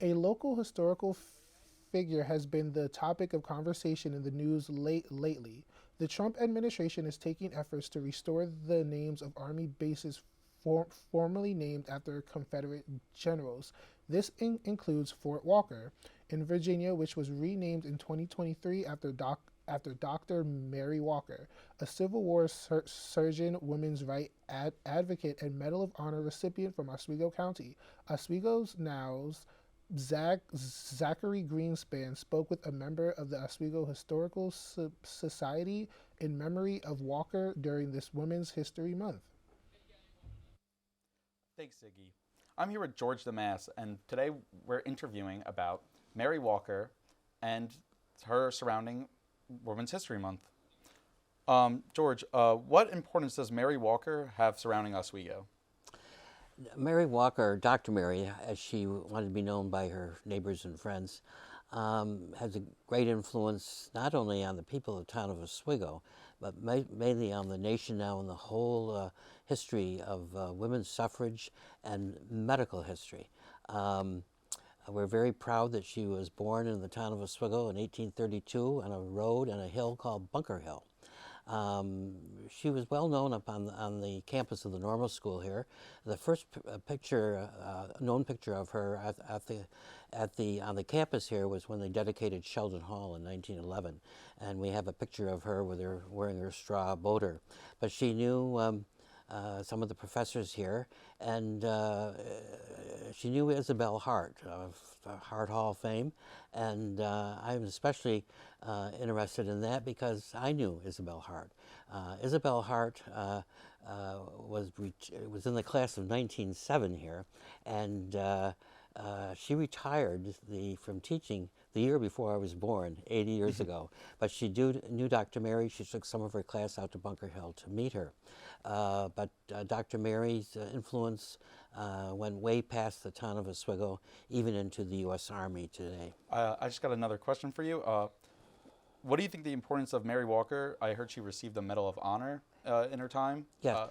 A local historical figure has been the topic of conversation in the news lately. The Trump administration is taking efforts to restore the names of Army bases formerly named after Confederate generals. This includes Fort Walker in Virginia, which was renamed in 2023 after Dr. Mary Walker, a Civil War surgeon, women's rights advocate, and Medal of Honor recipient from Oswego County. Oswego's now's Zachary Greenspan spoke with a member of the Oswego Historical Society in memory of Walker during this Women's History Month. Thanks, Ziggy. I'm here with George DeMass, and today we're interviewing about Mary Walker and her surrounding Women's History Month. George, what importance does Mary Walker have surrounding Oswego? Mary Walker, Dr. Mary, as she wanted to be known by her neighbors and friends, has a great influence not only on the people of the town of Oswego, but mainly on the nation now and the whole history of women's suffrage and medical history. We're very proud that she was born in the town of Oswego in 1832 on a road and a hill called Bunker Hill. She was well known up on the campus of the normal school here. The first known picture of her on the campus here was when they dedicated Sheldon Hall in 1911, and we have a picture of her with her wearing her straw boater. But she knew some of the professors here, and she knew Isabel Hart of Hart Hall fame, and I'm especially interested in that because I knew Isabel Hart. Isabel Hart was in the class of 1907 here, and she retired from teaching the year before I was born, 80 years ago. But she knew Dr. Mary. She took some of her class out to Bunker Hill to meet her. But Dr. Mary's influence went way past the town of Oswego, even into the U.S. Army today. I just got another question for you. What do you think the importance of Mary Walker? I heard she received the Medal of Honor in her time. Yes,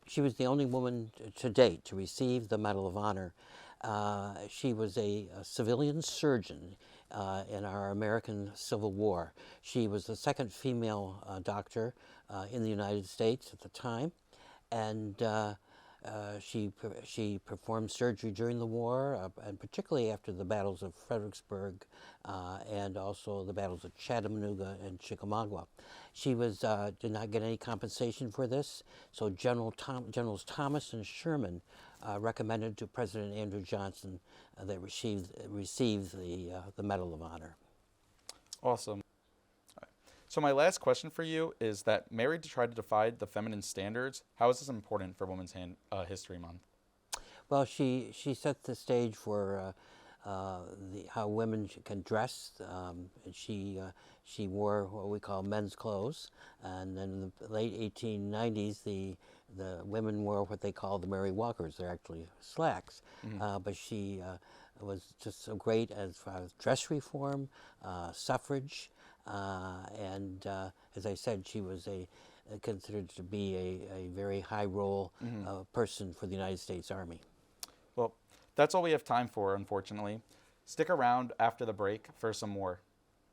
she was the only woman to date to receive the Medal of Honor. She was a civilian surgeon in our American Civil War. She was the second female doctor in the United States at the time, and she performed surgery during the war, and particularly after the battles of Fredericksburg and also the battles of Chattanooga and Chickamauga. She did not get any compensation for this, so Generals Thomas and Sherman recommended to President Andrew Johnson that receive the Medal of Honor. Awesome. So my last question for you is that Mary tried to defy the feminine standards. How is this important for Women's History Month? Well, she set the stage for how women can dress. She wore what we call men's clothes, and then in the late 1890s, the women wore what they call the Mary Walkers. They're actually slacks, but she was just so great as far as dress reform, suffrage. And as I said, she was considered to be a very high role person for the United States Army. Well, that's all we have time for, unfortunately. Stick around after the break for some more.